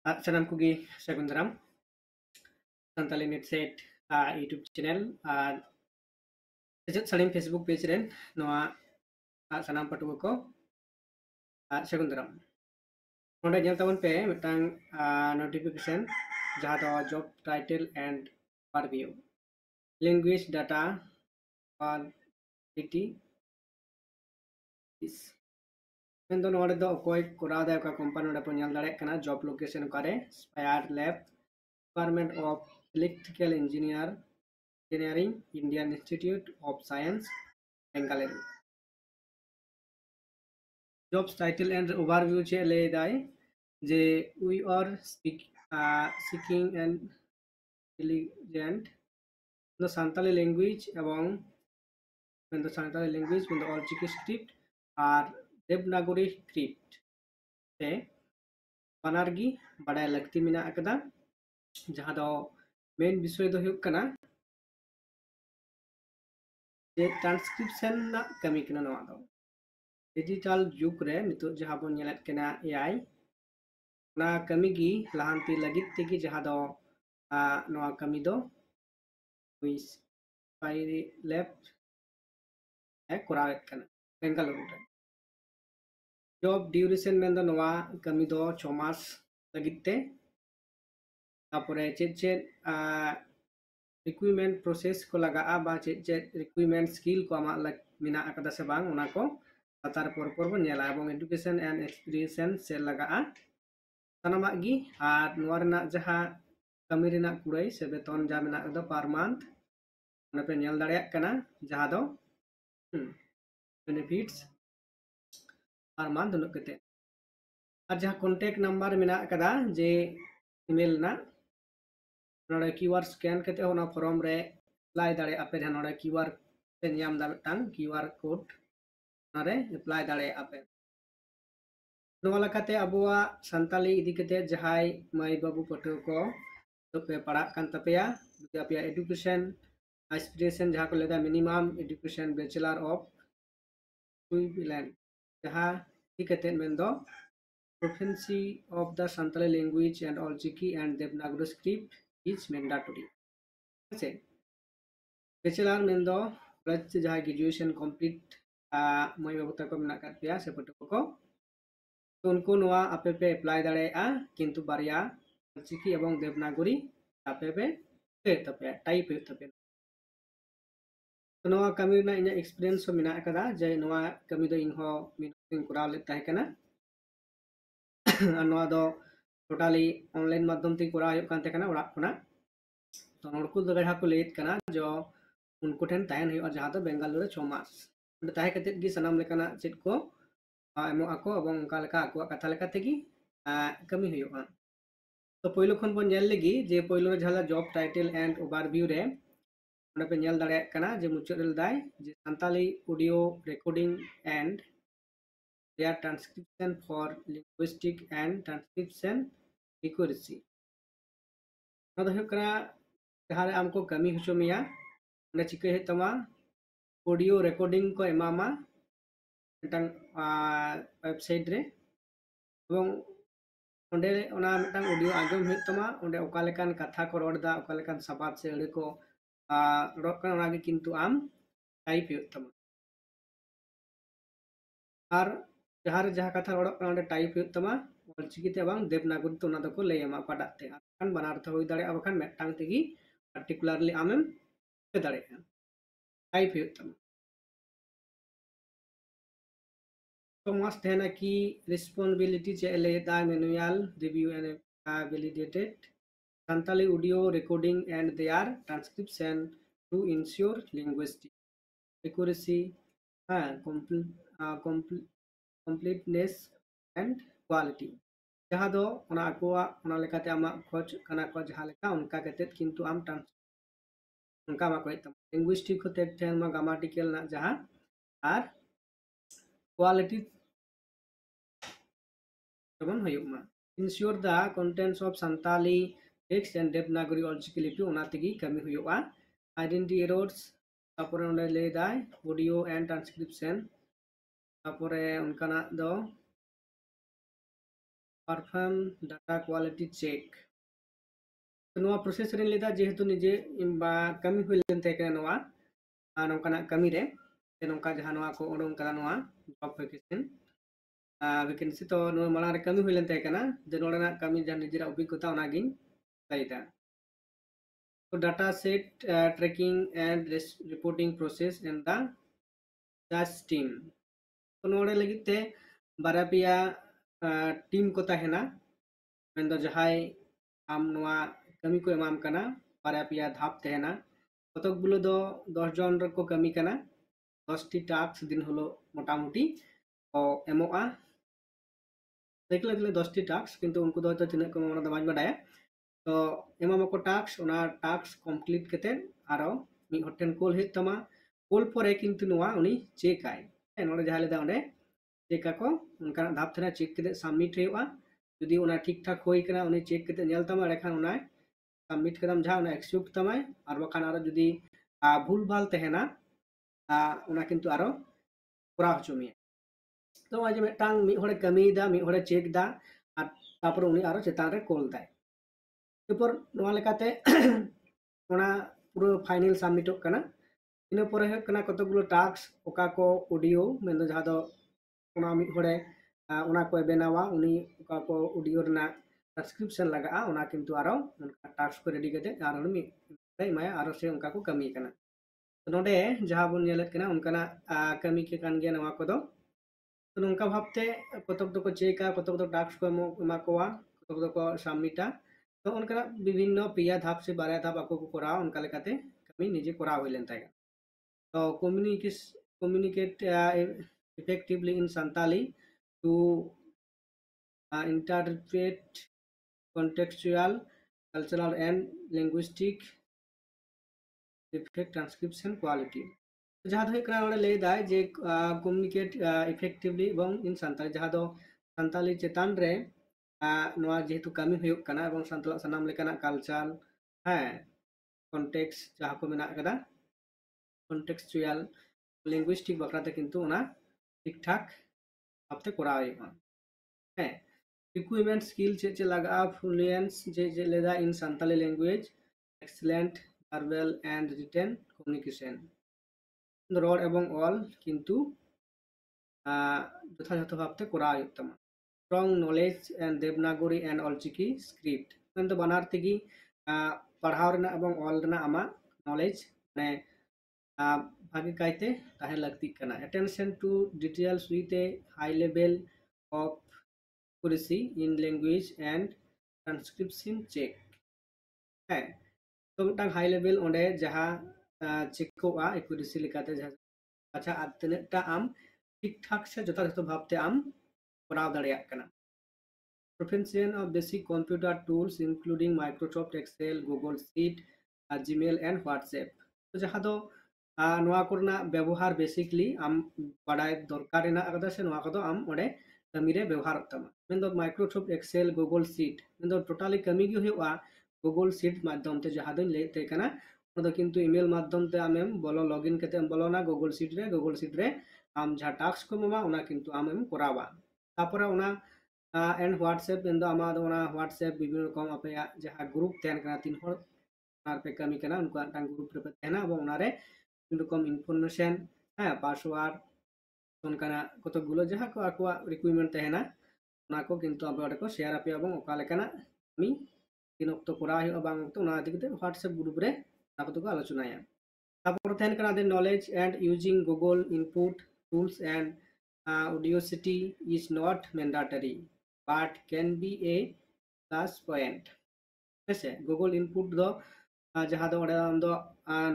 Salam kugi Sagundaram, Santali Netset YouTube channel, salim Facebook page ren noa sanam patuko ko Sagundaram. Nonde nyal tabon pe metang notification jaha do job title and overview. Language data quality is. Mendo node do okoi korada ka company node pon nyal dare kana job location kare Spire Lab, Department of Electrical Engineering, Indian Institute of Science, Bengaluru. Jobs title and overview che le dai je we are seeking an intelligent the Santali language among when the Santali language when the Olchiki script are Devanagari script te banargi badai lakti mina akada jaha do main bisoy do huyuk kana je transcription na kami kana no do digital juk re nitu jaha bon nyelat kana AI na kami gi lahanti lagit tegi jaha do noa kami do wis Spire Lab korawet kana Bengaluru re job duration mendo noa kami do 6 mas lagit te tapore chet requirement process ko lagaa ba chet requirement skill ko ama mina akada se bang ona ko latar por bon nyela ebong education and experience se lagaa sanamak gi ar noa rena jaha kami rena kurai se beton ja mena do per month ona pe nyel dareyak kana jaha do benefits per month unuk kete ar jaha contact number mena akada je email na node QR scan kete ona form re apply dare ape jaha node QR pe nyam da tang QR code nare apply dare ape noa lakate abua santali idi kete jahai mai babu pato ko to pe parak kan tapea apia education aspiration jaha ko leda minimum education bachelor of equivalent jaha ikete mendo proficiency of the Santali language and Olchiki and Devanagari script is mandatory. Bachelor mendo plus jaha graduation complete moi babu tako menak kat pia seperti ko to unku noa ape pe apply dareya kintu barya Olchiki ebong Devanagari ape pe tape type tape noa kami na inya experience so menak kada je noa kami do ingho min kurau le tahe kana noa do totally online माध्यम ते कोरा हुयुग कान तेकना ओरा खना तो नोडकु दो गढ़ा को लेत कना जो उनको ठेन तायन हुयुग जहां तो बेंगालुरु 6 मास ओंडे ताहे कते gi sanam lekana chit ko emo ako ebong onka leka aku katha leka tegi kami huyuga तो पहिलो खन बन nyel legi je पहिलो जहाला job title and overview re onde pe nyel dare kana je muchut rel dai je Santali audio recording and their transcription for linguistic and transcription accuracy nada huyuk kana jahare amko kami hucho miya onde chikai he tama audio recording ko emama metang website re ebong onde ona metang audio ajom huyuk tama onde oka lekan katha ko rod da oka lekan sabat se ade ko rod kana ona ge kintu am type huyuk tama ar jahare jaha katha rodok kana onde type huyuk tama Olchiki te bang Devanagari te ona doko lay ema padak te kan banar tho hoy dare abakan metang tegi particularly amem te dare type huyuk tama तो must है ना कि responsibility चले दा manual review and validated Santali audio recording and their transcription to ensure linguistic accuracy, completeness and quality. जहाँ दो उना aqua उना लेकाते आमा खोज कना को जहाँ लेका उनका कहते किंतु आम ट्रांस उनका मा कोई तम linguistic होते टेन मा grammatical ना जहाँ are quality Teman hayuk ma. Ensure the contents of Santali text and Devanagari Olchiki lipi ona tegi kami huyuk a. Identity errors tapore onde le dai audio and transcription tapore unkana do perform data quality check. तो नवा process रे लेदा जेहेतु निजे बा कमी हुई लेन ते kana नवा नोंकाना कमी रे ते नोंका जहां नवा को ओडों करा नवा जॉब वैकेंसी वैकेंसी तो नवा माला रे कमी हुई लेन ते kana जे नोडना कमी जहां निजेरा अभिज्ञता ओनागिन लाइदा. तो data set tracking and reporting process in the SAS team. तो नोडे लगित ते बारा पिया टीम को तहेना मेन दो जहाय आम नवा कमी को एमाम कना बारा पिया धाप तहेना कतक गुलो दो 10 जन को कमी कना 10 टी टास्क दिन हलो मोटामुटी ओ एमोआ देखले देखले 10 टी टास्क किंतु उनको दो तिना को ओना दो बाज बाडाया तो एमाम को टास्क ओना टास्क कंप्लीट कते आरो मी होटेन कोल हे तमा कोल परे किंतु नवा उनी चेक आय नोडे जहां लेदा ओंडे चेक को उनका धाप थना चेक कते सबमिट हेवा जुदी ओना ठीक ठाक होई कना उनी चेक कते नेल तमा रेखान ओना सबमिट करम जहां ओना एक्सेप्ट तमाय आर बखान आरो जुदी भूल भाल तहेना ओना किंतु आरो करा हचुमी तो आज मेटांग मी होड़े कमी दा मी होड़े चेक दा आर तापर उनी आरो चेतान रे कोल दाय एरपर नोआ लेकाते ओना पूरा फाइनल सबमिट कना इन परे हे कना कतगुलो टास्क ओका को ऑडियो मेन जहां दो ओना मी होड़े ओना को बेनावा उनी ओका को ऑडियो रना ट्रांसक्रिप्शन लगा ओना किंतु आरो उनका टास्क को रेडी कते आरो मी माया आरो से उनका को कमी कना तो नोडे जहां बन नेलेत कना उनकाना कमी के कान गे नवा को दो तो नोंका भाबते कतक दो को चेका कतक दो टास्क को एमा कोवा कतक दो को सबमिटा तो उनका विभिन्न पिया धाप से बारह धाप आपको करा उनका लेकाते कमी निजे करा हुई लेन ताएगा तो communicate effectively in Santali to interpret contextual, cultural and linguistic effect transcription quality. जहाँ दो एक रावण ले दाए जे communicate effectively Bang in Santali जहाँ दो Santali चेतान रे नवा जेहेतु कमी हुई कना एवं संतला सनाम लेकना कल्चर है कॉन्टेक्स्ट जहाँ को मेना कदा कॉन्टेक्सचुअल लिंग्विस्टिक बकराते किंतु ओना ठीक ठाक आपते करावे है इक्विपमेंट स्किल चे लगा फ्लुएंस जे लेदा in Santali language excellent verbal and written communication रड एवं ऑल किंतु যথাযথ ভাবে করা হইতমা strong knowledge and devanagari and olchiki script কিন্তু বানার থেকে পড়াও রেনা এবং অল রেনা আমা knowledge মানে भागी कायते ताहे लगती करना attention to details with a high level of accuracy in language and transcription check है तो मिटांग हाई लेवल ओंडे जहां चेक को accuracy लिखाते जहां अच्छा आतनेटा आम ठीक ठाक से যথাযথ ভাবতে आम করাও দাঁড়িয়ে কেনা proficiency of basic computer tools including Microsoft Excel, Google Sheet, Gmail and WhatsApp तो जहां दो नवा करना व्यवहार बेसिकली आम बड़ाई दरकार रेना अगदा से नवा कदो आम ओडे कमी रे व्यवहार तमा मेन दो माइक्रोसॉफ्ट एक्सेल गूगल शीट मेन दो टोटली कमी गी हुआ गूगल शीट माध्यम ते जहां दो लेते कना ओदो किंतु ईमेल माध्यम ते आमेम बोलो लॉगिन कते बोलो ना गूगल शीट रे आम जहां टास्क को ममा ओना किंतु आमेम करावा तापर ओना एंड व्हाट्सएप मेन दो आमा दो ओना व्हाट्सएप विभिन्न रकम आपया जहां ग्रुप तेन कना तीन हर आर पे कमी कना उनका टांग ग्रुप रे तेना अब ओना रे रकम इनफॉरमेशन है पासवर्ड उनका कतगुलो जहाँ को आकुआ रिक्वायरमेंट तहना ना को किंतु अब को शेयर आपे एवं ओका लेकाना मी तीन ऑक्टो करा है बांग तो ना दिखते व्हाट्सएप ग्रुप रे ना को आलोचनाया तापर तहन कना दे knowledge and using Google input tools and Audacity is not mandatory but can be a plus point ऐसे गूगल इनपुट दो जहाँ दो आम दो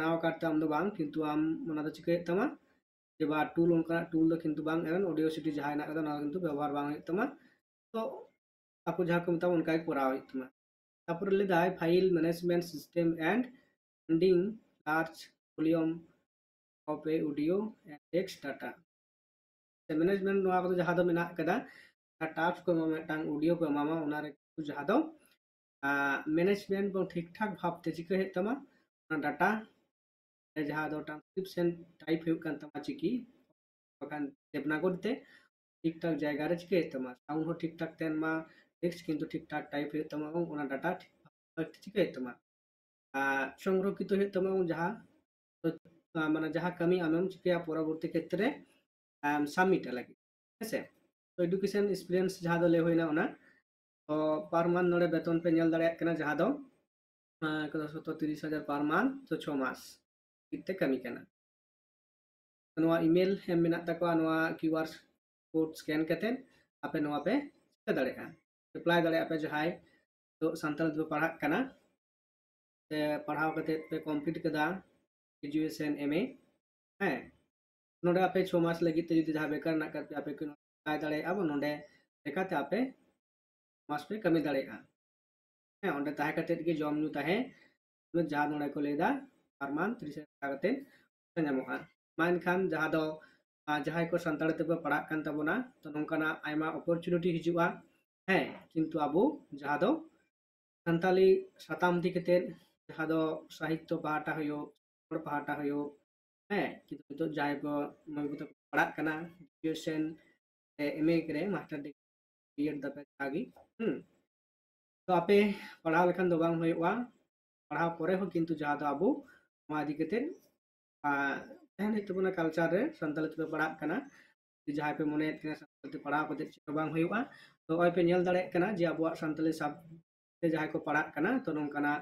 नाव काटते आम दो बांग किंतु आम मना दो चिके तमा जे बा टूल उनका टूल दो किंतु बांग एवं Audacity जहाँ ना कदा ना किंतु व्यवहार बांग तमा तो आपको जहाँ को मतलब उनका ही कराव तमा तापर ले दाय file management system and sending large volume of A audio and text data management नवा को जहाँ दो मेना कदा टास्क को मेटांग ऑडियो को मामा ओना रे जहाँ दो मैनेजमेंट बो ठीक ठाक भाबते चिके हे तमा डाटा जहाँ दो ट्रांसक्रिप्शन टाइप हो कान तमा चिकी बखान देवनागरी ते ठीक ठाक जायगा रे चिके तमा साउंड हो ठीक ठाक तेन मा टेक्स्ट किंतु ठीक ठाक टाइप हो तमा ओना डाटा चिका तमा संरक्षित हो तमा जहाँ माने जहाँ कमी आमेम चिका परवर्ती क्षेत्र सबमिट लगे हेसे तो एडुकेशन एक्सपीरियंस जहाँ दो ले होइना ओना तो पर मंथ नोडे बेतन पे नेल दाड़े कना जहाँ दो 130,000 पर मंथ तो 6 मास इते कमी कना नोआ ईमेल एम मेना तकवा नोआ क्यूआर कोड स्कैन कते आपे नोआ पे चिका दाड़े अप्लाई दाड़े आपे जहाँ तो संताल दो पढ़ा कना ते पढ़ाव कते पे कंप्लीट कदा ग्रेजुएशन एमए हैं नोडे आपे 6 मास लगी ते जुदी जहाँ बेकार ना करते आपे को अप्लाई दाड़े अब नोडे लेकाते आपे मास पे कमी दाड़े हैं ओंडे ताहे कते की जॉम न्यू ताहे जहाँ नोडे को लेदा पर मंथ 30,000 कते ᱧᱟᱢᱚᱜᱼᱟ ᱢᱮᱱᱠᱷᱟन जहाँ दो जहाँ को संताल ते पढ़ा कान तबोना तो नोंकाना आयमा अपॉर्चुनिटी हिजुआ है किंतु अबो जहाँ दो संताली साताम दी कते जहाँ दो साहित्य पाहटा हयो पाहटा हयो है किंतु तो जहाँ को मगु तो पढ़ा काना ग्रेजुएशन एमए करे मास्टर डिग्री बीएड दपे आगी तो आपे पढ़ा लेखान दो बांग होयोआ पढ़ा परे हो किंतु जहाँ दो अबो मा दी कते तहन तबना कल्चर रे संताल ते पढ़ा काना जहाँ पे मने संताल पढ़ा कते बांग होयोआ तो ओय पे नेल दाड़े काना जे अबो संताली सब जहाँ को पढ़ा काना तो नोंकाना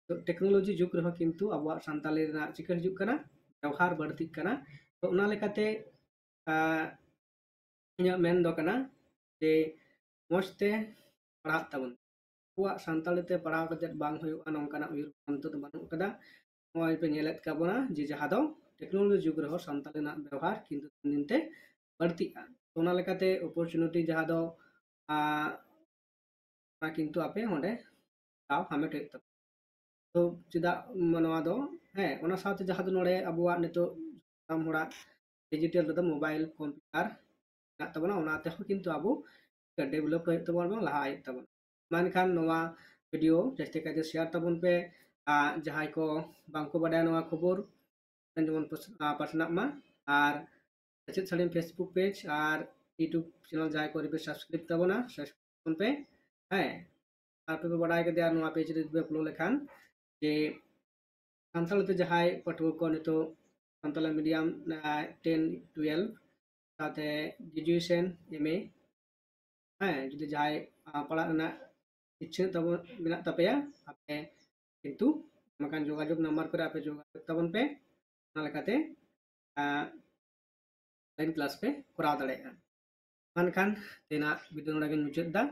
तो टेक्नोलॉजी जुग रहो किंतु अब सानताली ना चिका हिजुग काना व्यवहार बढ़ती काना तो उना लेकाते इᱧᱟᱹᱜ मेन दो काना जे मस्ते पढ़ा तबन अब सानताली ते पढ़ा कते बांग होयुआ नोंकाना उयर अंत तो बानु कदा नोय पे नेलेत काबोना जे जहाँ दो टेक्नोलॉजी जुग रहो सानताली ना व्यवहार किंतु दिनते बढ़ती तो उना लेकाते अपॉर्चुनिटी जहाँ दो किंतु आपे ओंडे ताव हामेट होय तो चेदा मनवा दो है ओना साथे जहाँ दो नोडे अबुआ नितो साम होड़ा डिजिटल रे मोबाइल कंप्यूटर ना तबना ओना ते किंतु अबु डेवलप होय तबन लहा आय तबन मानखान नोवा वीडियो जस्ते काजे शेयर तबन पे जहाँ को बांको बाडा नोवा खबर जेमन पासना मा और सचेत साड़ीम फेसबुक पेज और यूट्यूब चैनल जहाँ को रिपे सब्सक्राइब तबना सब्सक्राइब पे है और पे बाडा के दिया नोवा पेज रे अपलोड लेखान जे सानताल ते जहाँ पठुआ को नितो सानताल मीडियम 10-12 साथे ग्रेजुएशन एमए हैं जुदी जहाँ पढ़ा ना इच्छा तब मेना तपेया आपे किंतु मकान जोगाजोग नंबर करे आपे जोगाजोग तबन पे ना लेकाते लाइन क्लास पे कराव दाड़ेगा मानखान तेना वीडियो नोडा गिन मुचाद दा